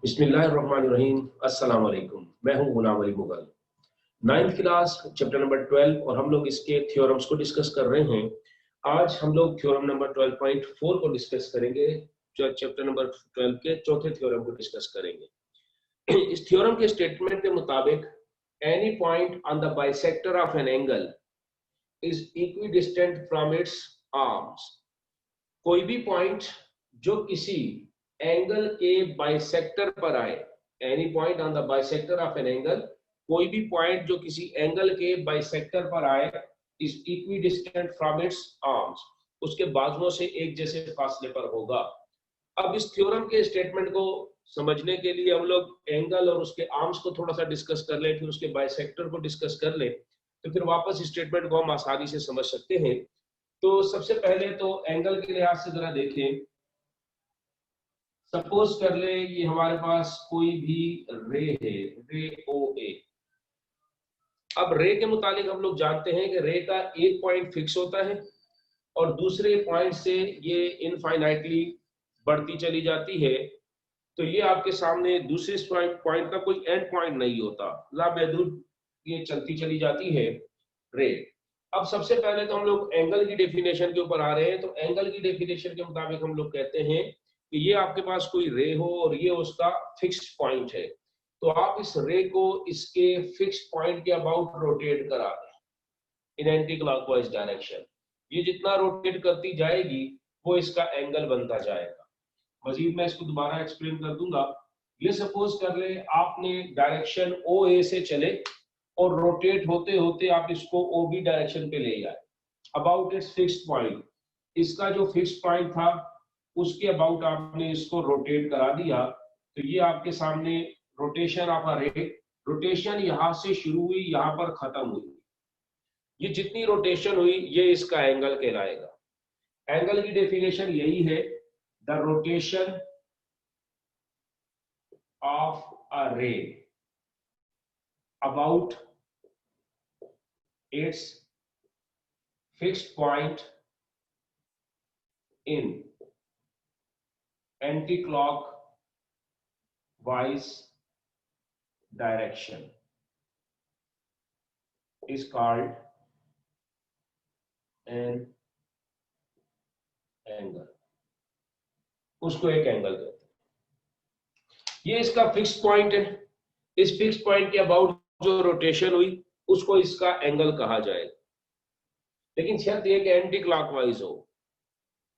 बिस्मिल्लाहिर्रहमानिर्रहीम। अस्सलाम वालेकुम। मैं हूं Ghulam Ali Mughal. 9th class chapter number 12 और हम लोग इसके थ्योरम्स को डिस्कस कर रहे हैं। आज हम लोग थ्योरम नंबर 12.4 को डिस्कस करेंगे, जो चैप्टर नंबर 12 के चौथे थ्योरम को डिस्कस करेंगे। इस थ्योरम के स्टेटमेंट के मुताबिक any point on the bisector of an angle is equidistant from its arms. कोई भी पॉइंट जो किसी एंगल के बाइसेक्टर पर आए, any point on the bisector of an angle, कोई भी पॉइंट जो किसी एंगल के बाइसेक्टर पर आए is equidistant from its arms, उसके बाजुओं से एक जैसे फासले पर होगा। अब इस थ्योरम के स्टेटमेंट को समझने के लिए हम लोग एंगल और उसके आर्म्स को थोड़ा सा डिस्कस कर ले, फिर उसके बाइसेक्टर को डिस्कस कर ले, तो फिर वापस स्टेटमेंट को हम आसानी से समझ सकते हैं। तो सबसे पहले तो एंगल के लिहाज से जरा देखें। सपोज कर ले ये हमारे पास कोई भी रे है, रे ओ ए। अब रे के मुतालिक हम लोग जानते हैं कि रे का एक पॉइंट फिक्स होता है और दूसरे पॉइंट से ये इनफाइनाइटली बढ़ती चली जाती है। तो ये आपके सामने दूसरे पॉइंट का कोई एंड पॉइंट नहीं होता, लामहदूद ये चलती चली जाती है रे। अब सबसे पहले तो हम लोग एंगल की डेफिनेशन के ऊपर आ रहे हैं। तो एंगल की डेफिनेशन के मुताबिक हम लोग कहते हैं कि ये आपके पास कोई रे हो और ये उसका फिक्स्ड पॉइंट है, तो आप इस रे को इसके फिक्स्ड पॉइंट के अबाउट रोटेट करा दें इन एंटी क्लॉकवाइज डायरेक्शन। ये जितना रोटेट करती जाएगी वो इसका एंगल बनता जाएगा। मजीद मैं इसको दोबारा एक्सप्लेन कर दूंगा। ये सपोज कर ले आपने डायरेक्शन ओ ए से चले और रोटेट होते होते आप इसको ओ बी डायरेक्शन पे ले आए अबाउट इट्स फिक्स्ड पॉइंट। इसका जो फिक्स्ड पॉइंट था उसके अबाउट आपने इसको रोटेट करा दिया, तो ये आपके सामने रोटेशन ऑफ अ रे। रोटेशन यहां से शुरू हुई, यहां पर खत्म हुई। ये जितनी रोटेशन हुई ये इसका एंगल कहलाएगा। एंगल की डेफिनेशन यही है, द रोटेशन ऑफ अ रे about its fixed point in anti-clockwise direction is called an angle। उसको एक एंगल कहते हैं। ये इसका फिक्स्ड पॉइंट है। इस फिक्स पॉइंट के अबाउट जो रोटेशन हुई उसको इसका एंगल कहा जाएगा, लेकिन शर्त यह कि एंटी क्लॉकवाइज हो।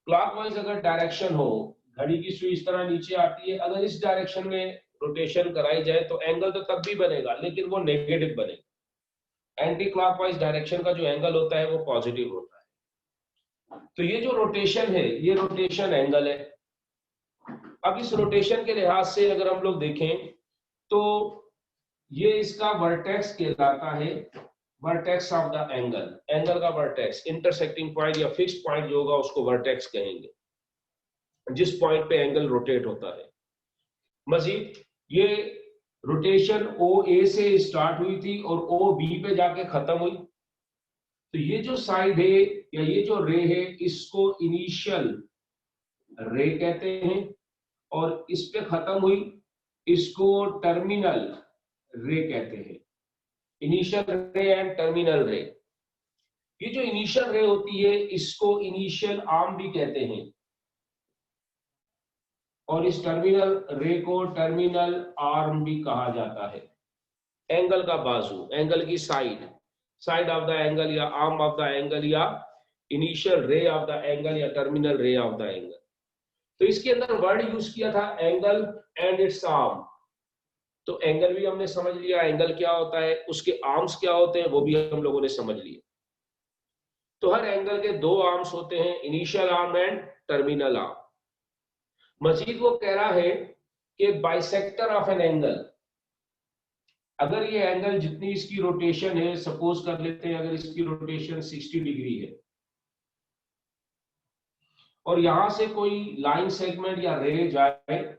क्लॉकवाइज अगर डायरेक्शन हो, घड़ी की सुई इस तरह नीचे आती है, अगर इस डायरेक्शन में रोटेशन कराई जाए तो एंगल तो तब भी बनेगा लेकिन वो नेगेटिव बनेगा। एंटी क्लॉकवाइज डायरेक्शन का जो एंगल होता है वो पॉजिटिव होता है। तो ये जो रोटेशन है ये रोटेशन एंगल है। अब इस रोटेशन के लिहाज से अगर हम लोग देखें तो ये इसका वर्टेक्स कहलाता है, vertex of the angle. Angle का वर्टेक्स, इंटरसेक्टिंग पॉइंट या फिक्स्ड पॉइंट जो होगा उसको वर्टेक्स कहेंगे, जिस पॉइंट पे एंगल रोटेट होता है। मजीद ये रोटेशन ओ ए से स्टार्ट हुई थी और ओ बी पे जाके खत्म हुई। तो ये जो साइड है या ये जो रे है इसको इनिशियल रे कहते हैं और इस पे खत्म हुई इसको टर्मिनल रे कहते हैं। इनिशियल रे एंड टर्मिनल रे। ये जो इनिशियल रे होती है इसको इनिशियल आर्म भी कहते हैं और इस टर्मिनल रे को टर्मिनल आर्म भी कहा जाता है। एंगल का बाजू, एंगल की side, side of the angle या आर्म ऑफ द एंगल या initial ray of the angle या terminal ray of the angle. तो इसके अंदर वर्ड यूज किया था एंगल एंड इट्स आर्म। तो एंगल भी हमने समझ लिया, एंगल क्या होता है, उसके आर्म्स क्या होते हैं वो भी हम लोगों ने समझ लिया। तो हर एंगल के दो आर्म्स होते हैं, initial arm and terminal arm. Majeed वो कह रहा है कि बाइसेक्टर ऑफ एन एंगल, अगर ये एंगल जितनी इसकी रोटेशन है, सपोज कर लेते हैं अगर इसकी रोटेशन 60 डिग्री है और यहां से कोई लाइन सेगमेंट या रे जाए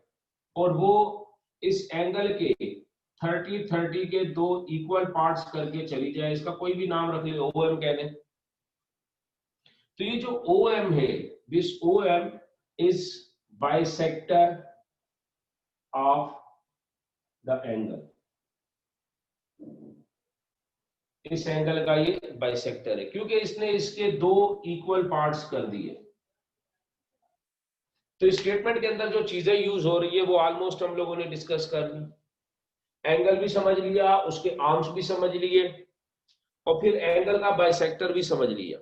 और वो इस एंगल के 30-30 के दो इक्वल पार्ट्स करके चली जाए, इसका कोई भी नाम रख ले, OM कह दें। तो ये जो OM है, this OM is bisector of the angle, इस एंगल का ये बाइसेक्टर है, क्योंकि इसने इसके दो इक्वल पार्ट्स कर दिए। तो स्टेटमेंट के अंदर जो चीजें यूज हो रही है वो ऑलमोस्ट हम लोगों ने डिस्कस कर ली। एंगल भी समझ लिया, उसके आर्म्स भी समझ लिए, और फिर एंगल का बाइसेक्टर भी समझ लिया।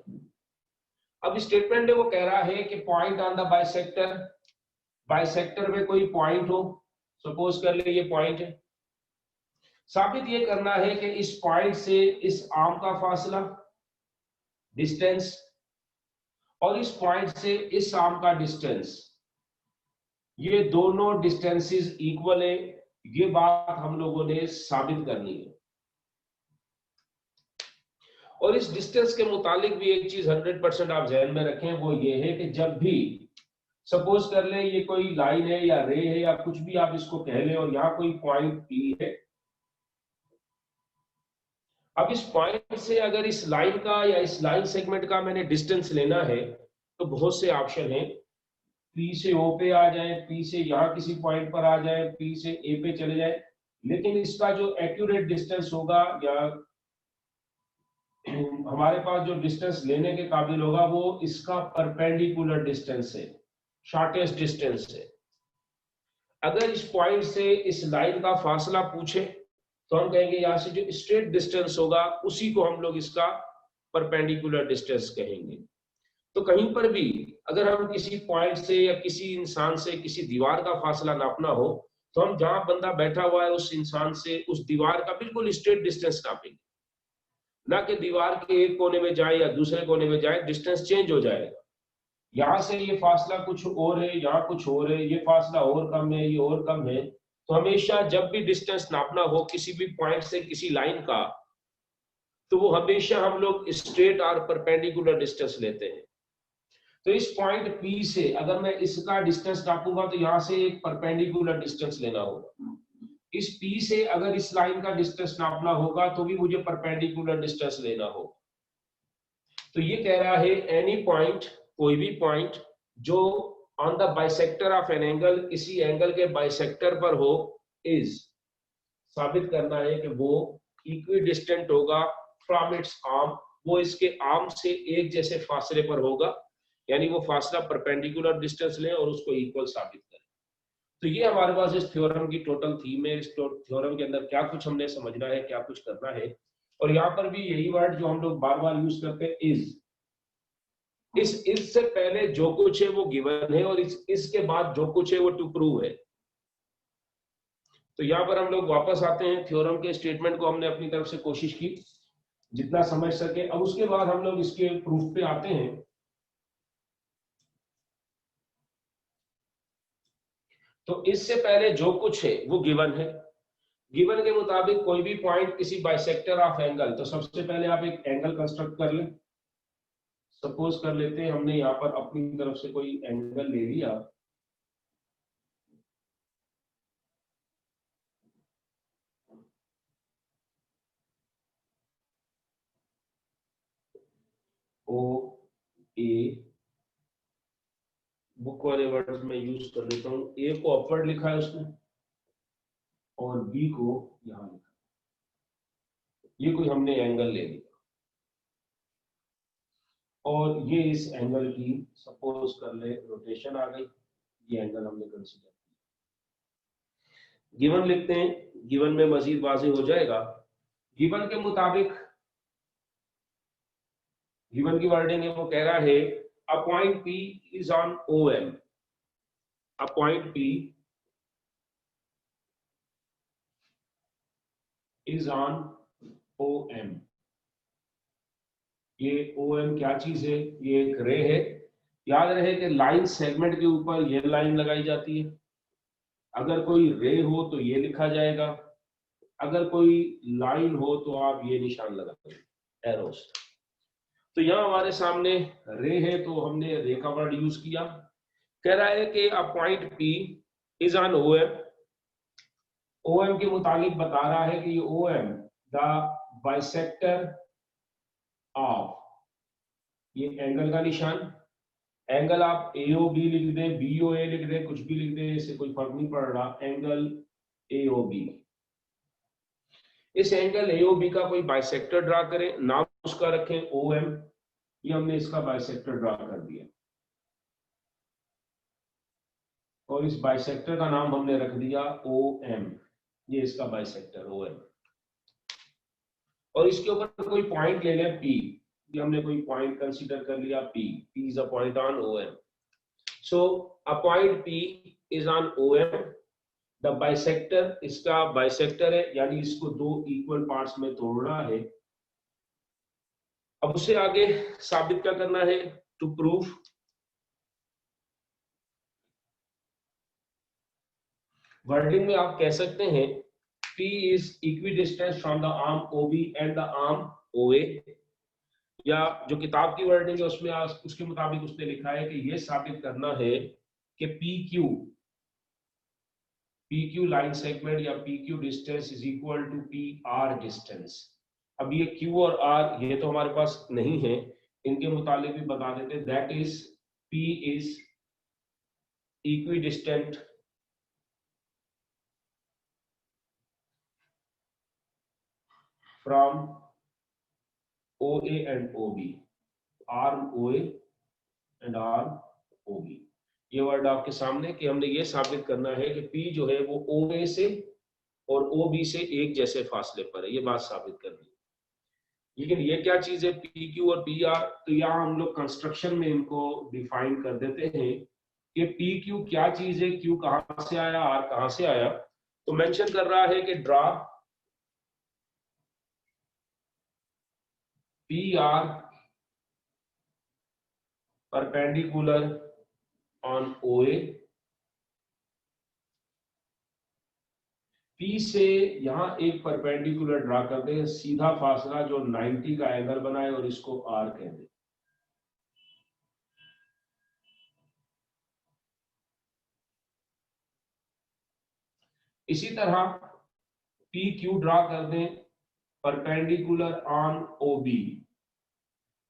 अब स्टेटमेंट में वो कह रहा है कि point on the bisector, bisector में कोई पॉइंट हो, सपोज कर ले ये पॉइंट है, साबित ये करना है कि इस पॉइंट से इस आर्म का फासला, डिस्टेंस, और इस पॉइंट से इस आर्म का डिस्टेंस, ये दोनों डिस्टेंसेस इक्वल है। ये बात हम लोगों ने साबित करनी है। और इस डिस्टेंस के मुतालिक भी एक चीज 100% आप ध्यान में रखें, वो ये है कि जब भी सपोज कर ले ये कोई लाइन है या रे है या कुछ भी आप इसको कह लें, और यहाँ कोई पॉइंट पी है, अब इस पॉइंट से अगर इस लाइन का या इस लाइन सेगमेंट का मैंने डिस्टेंस लेना है तो बहुत से ऑप्शन है। पी से ओ पे आ जाए, पी से यहाँ किसी पॉइंट पर आ जाए, पी से ए पे चले जाए, लेकिन इसका जो एक्यूरेट डिस्टेंस होगा या हमारे पास जो डिस्टेंस लेने के काबिल होगा वो इसका परपेंडिकुलर डिस्टेंस है, शॉर्टेस्ट डिस्टेंस है। अगर इस पॉइंट से इस लाइन का फासला पूछे तो हम कहेंगे यहाँ से जो स्ट्रेट डिस्टेंस होगा उसी को हम लोग इसका परपेंडिकुलर डिस्टेंस कहेंगे। तो कहीं पर भी अगर हम किसी पॉइंट से या किसी इंसान से किसी दीवार का फासला नापना हो तो हम जहां बंदा बैठा हुआ है उस इंसान से उस दीवार का बिल्कुल स्ट्रेट डिस्टेंस नापेंगे, ना कि दीवार के एक कोने में जाए या दूसरे कोने में जाए, डिस्टेंस चेंज हो जाएगा। यहाँ से ये फासला कुछ और है, यहाँ कुछ और है, ये फासला और कम है, ये और कम है। तो हमेशा जब भी डिस्टेंस नापना हो किसी भी पॉइंट से किसी लाइन का, तो वो हमेशा हम लोग स्ट्रेट और परपेंडिकुलर डिस्टेंस लेते हैं। तो इस पॉइंट P से अगर मैं इसका डिस्टेंस नापूंगा तो यहाँ से एक परपेंडिकुलर डिस्टेंस लेना होगा। इस P से अगर इस लाइन का डिस्टेंस नापना होगा तो भी मुझे परपेंडिकुलर डिस्टेंस लेना होगा। तो ये कह रहा है एनी पॉइंट, कोई भी पॉइंट जो on the bisector of an angle, किसी एंगल के बाइसेक्टर पर हो, इज, साबित करना है कि वो इक्विडिस्टेंट होगा फ्रॉम इट्स आर्म, वो इसके आर्म से एक जैसे फासले पर होगा, यानी वो फासला परपेंडिकुलर डिस्टेंस ले और उसको इक्वल साबित करें। तो ये हमारे पास इस थ्योरम की टोटल थीम है। इस थ्योरम के अंदर क्या कुछ हमने समझना है, क्या कुछ करना है। और यहाँ पर भी यही वर्ड जो हम लोग बार बार यूज करते हैं, इज। इस इज से पहले जो कुछ है वो गिवन है और इसके बाद जो कुछ है वो टू प्रूव है। तो यहाँ पर हम लोग वापस आते हैं, थ्योरम के स्टेटमेंट को हमने अपनी तरफ से कोशिश की जितना समझ सके। अब उसके बाद हम लोग इसके प्रूफ पे आते हैं। तो इससे पहले जो कुछ है वो गिवन है। गिवन के मुताबिक कोई भी पॉइंट किसी बाइसेक्टर ऑफ एंगल, तो सबसे पहले आप एक एंगल कंस्ट्रक्ट कर लें। सपोज कर लेते हैं हमने यहाँ पर अपनी तरफ से कोई एंगल ले लिया, ओ ए, बुक वाले वर्ड्स में यूज कर लेता हूँ। ए को अपवर्ड लिखा है उसने और बी को यहां लिखा। ये कोई हमने एंगल ले लिया और ये इस एंगल की सपोज कर ले रोटेशन आ गई। ये एंगल हमने कंसीडर किया। गिवन लिखते हैं, गिवन में मजीद वाज़ेह हो जाएगा। गिवन के मुताबिक, गिवन की वर्डिंग है, वो कह रहा है a point P is on OM, a point P is on OM। ये OM क्या चीज है? ये एक रे है। याद रहे कि लाइन सेगमेंट के ऊपर ये लाइन लगाई जाती है। अगर कोई रे हो तो ये लिखा जाएगा, अगर कोई लाइन हो तो आप ये निशान लगाएंगे, एरोस। तो यहाँ हमारे सामने रे है तो हमने रे का वर्ड यूज किया। कह रहा है कि a point P is on OM। OM के मुताबिक बता रहा है कि OM द बाइसेक्टर ऑफ, ये एंगल का निशान, एंगल आप AOB लिख दे, BOA लिख दे, कुछ भी लिख दे, इससे कोई फर्क नहीं पड़ रहा, एंगल AOB। इस एंगल AOB का कोई बाइसेक्टर ड्रा करें, नाम उसका रखें OM। ये हमने इसका बाइसेक्टर ड्रा कर दिया और इस बाइसेक्टर का नाम हमने रख दिया OM। ये इसका बाइसेक्टर OM। और इसके ऊपर कोई पॉइंट ले लें P। ये हमने कोई पॉइंट कंसीडर कर लिया P is a point on OM। So a point P is on OM। The bisector, इसका बाइसेक्टर है, यानी इसको दो इक्वल पार्ट्स में तोड़ना है। अब उससे आगे साबित क्या करना है? टू प्रूव वर्डिंग में आप कह सकते हैं P is equidistant from the arm OB and the arm OA, या जो किताब की वर्डिंग है उसमें उसके मुताबिक उसने लिखा है कि ये साबित करना है कि PQ लाइन सेगमेंट या PQ distance is equal to PR distance. अब ये Q और R ये तो हमारे पास नहीं है, इनके मुताबिक भी बता देते, that is P is equidistant from OA and OB, arm OA and arm OB। ये वर्ड आपके सामने कि हमने ये साबित करना है कि P जो है वो OA से और OB से एक जैसे फासले पर है, ये बात साबित करनी है। लेकिन ये क्या चीज है PQ और PR? तो यहाँ हम लोग कंस्ट्रक्शन में इनको डिफाइन कर देते हैं कि PQ क्या चीज है, Q कहां से आया, R कहां से आया। तो मेंशन कर रहा है कि draw PR perpendicular on OA। P से यहां एक परपेंडिकुलर ड्रा कर दे, सीधा फासला जो 90 का एंगल बनाए और इसको R कह दे। इसी तरह PQ ड्रा कर दें परपेंडिकुलर ऑन OB।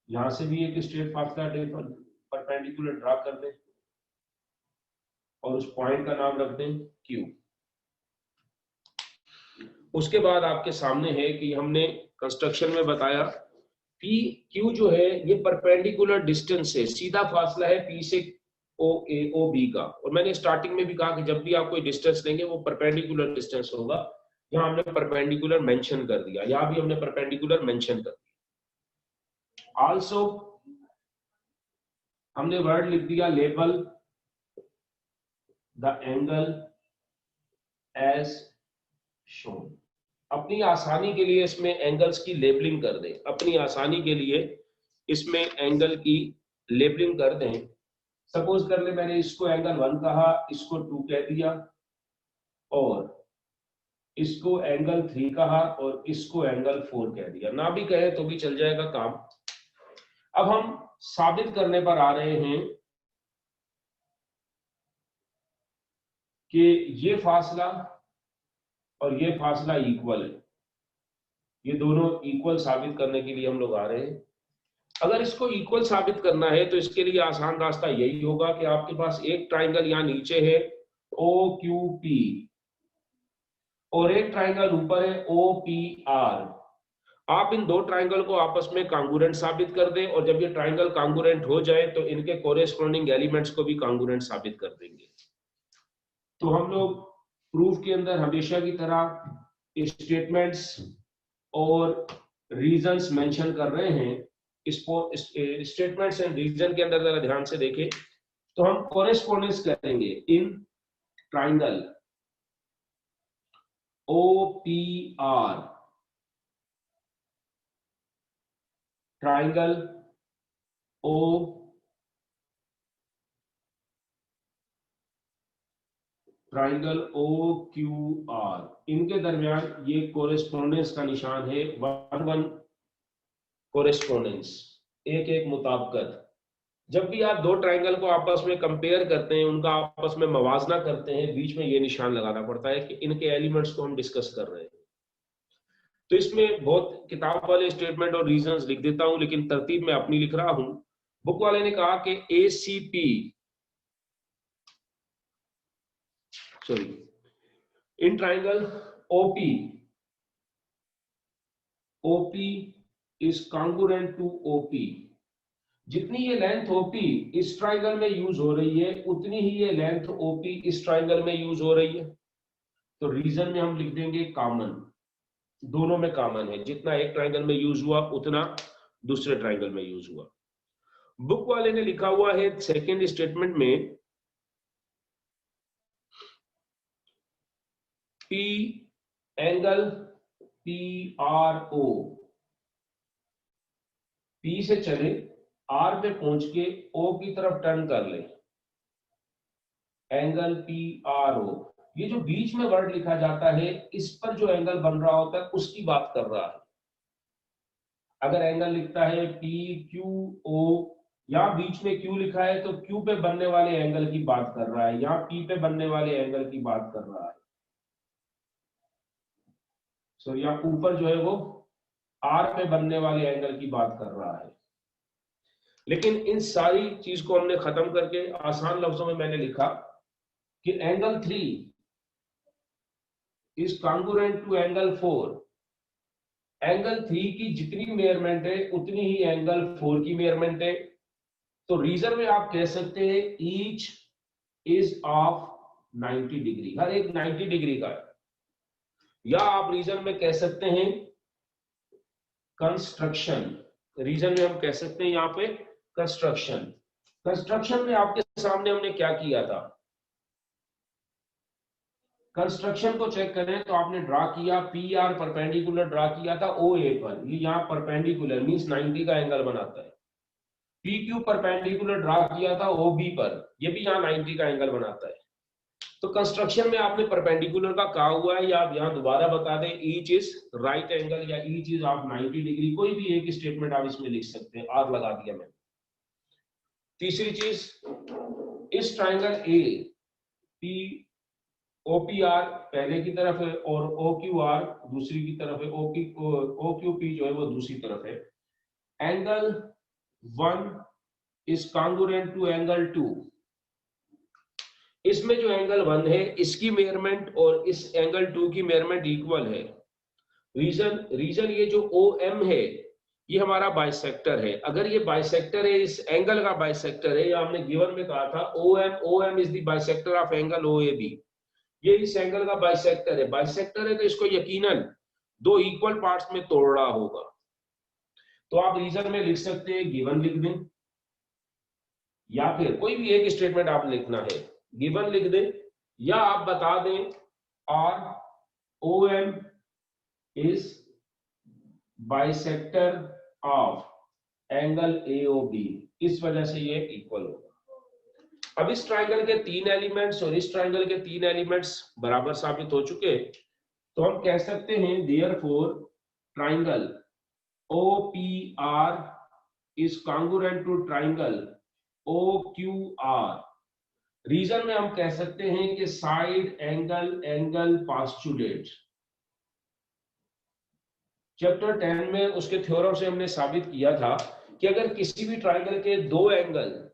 यहां से भी एक स्ट्रेट फासला परपेंडिकुलर ड्रा कर दें और उस पॉइंट का नाम रख दें Q। उसके बाद आपके सामने है कि हमने कंस्ट्रक्शन में बताया PQ जो है ये परपेंडिकुलर डिस्टेंस है, सीधा फासला है P से OB का। और मैंने स्टार्टिंग में भी कहा कि जब भी आप कोई डिस्टेंस लेंगे वो परपेंडिकुलर डिस्टेंस होगा। यहाँ हमने परपेंडिकुलर मेंशन कर दिया, यहाँ भी हमने परपेंडिकुलर मेंशन कर दिया। आल्सो हमने वर्ड लिख दिया label the angle as shown. अपनी आसानी के लिए इसमें एंगल्स की लेबलिंग कर दें, अपनी आसानी के लिए इसमें एंगल की लेबलिंग कर दें। सपोज कर ले मैंने इसको एंगल 1 कहा, इसको 2 कह दिया, और इसको एंगल 3 कहा और इसको एंगल 4 कह दिया। ना भी कहे तो भी चल जाएगा काम। अब हम साबित करने पर आ रहे हैं कि ये फासला और ये फासला इक्वल है, ये दोनों इक्वल साबित करने के लिए हम लोग आ रहे हैं। अगर इसको इक्वल साबित करना है तो इसके लिए आसान रास्ता यही होगा कि आपके पास एक ट्राइंगल यहाँ नीचे है OQP और एक ट्राइंगल ऊपर है OPR। आप इन दो ट्राइंगल को आपस में कांगुरेंट साबित कर दें, और जब ये ट्राइंगल कांगुरेंट हो जाए तो इनके कोरेस्पोंडिंग एलिमेंट्स को भी कांगुरेंट साबित कर देंगे। तो हम लोग प्रूफ के अंदर हमेशा की तरह स्टेटमेंट्स और रीजंस मेंशन कर रहे हैं। इसको स्टेटमेंट्स एंड रीजन के अंदर जरा ध्यान से देखें तो हम कोरेस्पोंडेंस करेंगे in triangle OPR, triangle O triangle OQR, इनके दरमियान ये कोरेस्पोंडेंस का निशान है, 1-1 कोरेस्पोंडेंस, एक एक मुताबिकत। जब भी आप दो ट्राइंगल को आपस में कंपेयर करते हैं, उनका आपस में मवाजना करते हैं, बीच में ये निशान लगाना पड़ता है कि इनके एलिमेंट्स को हम डिस्कस कर रहे हैं। तो इसमें बहुत किताब वाले स्टेटमेंट और रीजंस लिख देता हूं, लेकिन तरतीब में अपनी लिख रहा हूं। बुक वाले ने कहा कि ACP in triangle OP OP is congruent to OP, जितनी ये लेंथ OP इस ट्राइंगल में यूज हो रही है उतनी ही ये लेंथ OP इस ट्राइंगल में यूज हो रही है। तो रीजन में हम लिख देंगे कॉमन, दोनों में कॉमन है, जितना एक ट्राइंगल में यूज हुआ उतना दूसरे ट्राइंगल में यूज हुआ। बुक वाले ने लिखा हुआ है सेकेंड स्टेटमेंट में P एंगल PRO, P से चले R पे पहुंच के O की तरफ टर्न कर ले, एंगल PRO। ये जो बीच में वर्ड लिखा जाता है इस पर जो एंगल बन रहा होता है उसकी बात कर रहा है। अगर एंगल लिखता है PQO, यहाँ बीच में Q लिखा है तो Q पे बनने वाले एंगल की बात कर रहा है, यहाँ P पे बनने वाले एंगल की बात कर रहा है। सो यहाँ ऊपर जो है वो R पे बनने वाले एंगल की बात कर रहा है। लेकिन इन सारी चीज को हमने खत्म करके आसान लफ्जों में मैंने लिखा कि angle 3 is congruent to angle 4। Angle 3 की जितनी मेजरमेंट है उतनी ही एंगल 4 की मेजरमेंट है। तो रीजन में आप कह सकते हैं ईच इज ऑफ 90 डिग्री, हर एक 90 डिग्री का है। या आप रीजन में कह सकते हैं कंस्ट्रक्शन, रीजन में हम कह सकते हैं यहाँ पे कंस्ट्रक्शन। कंस्ट्रक्शन में आपके सामने हमने क्या किया था, कंस्ट्रक्शन को चेक करें तो आपने ड्रा किया PR परपेंडिकुलर ड्रा किया था OA पर, ये यहाँ परपेंडिकुलर मींस 90 का एंगल बनाता है। PQ परपेंडिकुलर ड्रा किया था OB पर, ये भी यहाँ 90 का एंगल बनाता है। तो कंस्ट्रक्शन में आपने परपेंडिकुलर का कहा हुआ है, या आप यहाँ दोबारा बता दें ईच इज राइट एंगल या ईच इज ऑफ 90 डिग्री, कोई भी एक स्टेटमेंट आप इसमें लिख सकते हैं, R लगा दिया मैंने। तीसरी चीज, इस ट्राइंगल OPR पहले की तरफ है और OQR दूसरी की तरफ है, OQP जो है वो दूसरी तरफ है। Angle 1 is congruent to angle 2। इसमें जो एंगल 1 है इसकी मेजरमेंट और इस एंगल 2 की मेजरमेंट इक्वल है। रीजन ये जो OM है ये हमारा बाइसेक्टर है। अगर ये बाइसेक्टर है, इस एंगल का बाइसेक्टर है, या हमने गिवन में कहा था OM is the bisector of angle OAB, ये इस एंगल का बाइसेक्टर है। बाइसेक्टर है तो इसको यकीनन दो इक्वल पार्ट्स में तोड़ रहा होगा। तो आप रीजन में लिख सकते हैं गिवन लिख दें, या फिर कोई भी एक स्टेटमेंट आप लिखना है, गिवन लिख दें, या आप बता दें OM is bisector of angle AOB, इस वजह से ये इक्वल होगा। अब इस ट्राइंगल के 3 एलिमेंट्स और इस ट्राइंगल के 3 एलिमेंट्स बराबर साबित हो चुके, तो हम कह सकते हैं therefore triangle OPR is congruent to triangle OQR। Reason में हम कह सकते हैं कि साइड एंगल पोस्टुलेट। चैप्टर 10 में उसके थ्योरम से हमने साबित किया था कि अगर किसी भी ट्राइंगल के 2 angle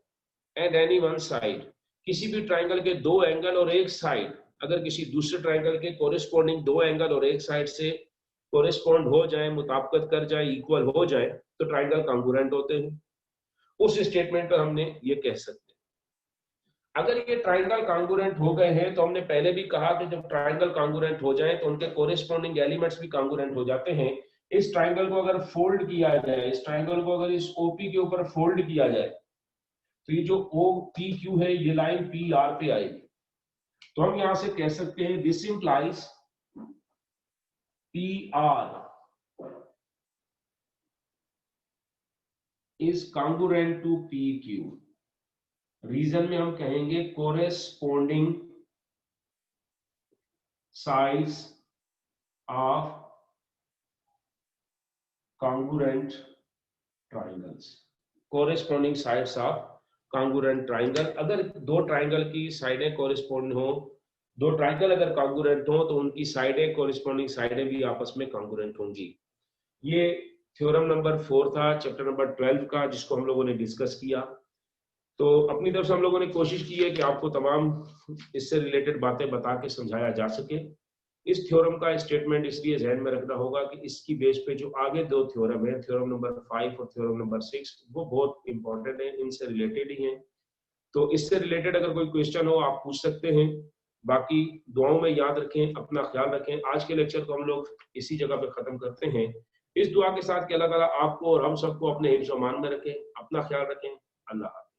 and any one side, किसी भी ट्राइंगल के 2 एंगल और एक साइड अगर किसी दूसरे ट्राइंगल के कोरिस्पोंडिंग 2 एंगल और एक साइड से कोरिस्पोंड हो जाए, मुताबिकत कर जाए, इक्वल हो जाए, तो ट्राइंगल कॉन्ग्रुएंट होते हैं। उस स्टेटमेंट पर हमने ये कह सकते हैं। अगर ये ट्राइंगल कॉन्ग्रुएंट हो गए हैं तो हमने पहले भी कहा कि जब ट्राइंगल कॉन्ग्रुएंट हो जाए तो उनके कोरिस्पोंडिंग एलिमेंट्स भी कॉन्ग्रुएंट हो जाते हैं। इस ट्राइंगल को अगर फोल्ड किया जाए, इस ट्राइंगल को अगर इस OP के ऊपर फोल्ड किया जाए, तो ये जो OPQ है ये लाइन PR पे आएगी। तो हम यहां से कह सकते हैं this implies PR is congruent to PQ। Reason में हम कहेंगे corresponding sides of congruent triangles, corresponding sides of congruent triangle. अगर 2 ट्राइंगल की साइडें कोरिस्पोंड हो, 2 ट्राइंगल अगर कॉन्ग्रुएंट हो तो उनकी साइडें, कोरिस्पोंडिंग साइडें भी आपस में कॉन्ग्रुएंट होंगी। ये थ्योरम नंबर 4 था चैप्टर नंबर 12 का, जिसको हम लोगों ने डिस्कस किया। तो अपनी तरफ से हम लोगों ने कोशिश की है कि आपको तमाम इससे रिलेटेड बातें बता के समझाया जा सके। इस थ्योरम का स्टेटमेंट इसलिए ध्यान में रखना होगा कि इसकी बेस पे जो आगे दो थ्योरम है, थ्योरम नंबर 5 और थ्योरम नंबर 6, वो बहुत इंपॉर्टेंट है, इनसे रिलेटेड ही है। तो इससे रिलेटेड अगर कोई क्वेश्चन हो आप पूछ सकते हैं। बाकी दुआओं में याद रखें, अपना ख्याल रखें। आज के लेक्चर को हम लोग इसी जगह पे खत्म करते हैं, इस दुआ के साथ कि अल्लाह ताला आपको और हम सबको अपने हिफ्ज़-ओ-मान में रखें। अपना ख्याल रखें। अल्लाह।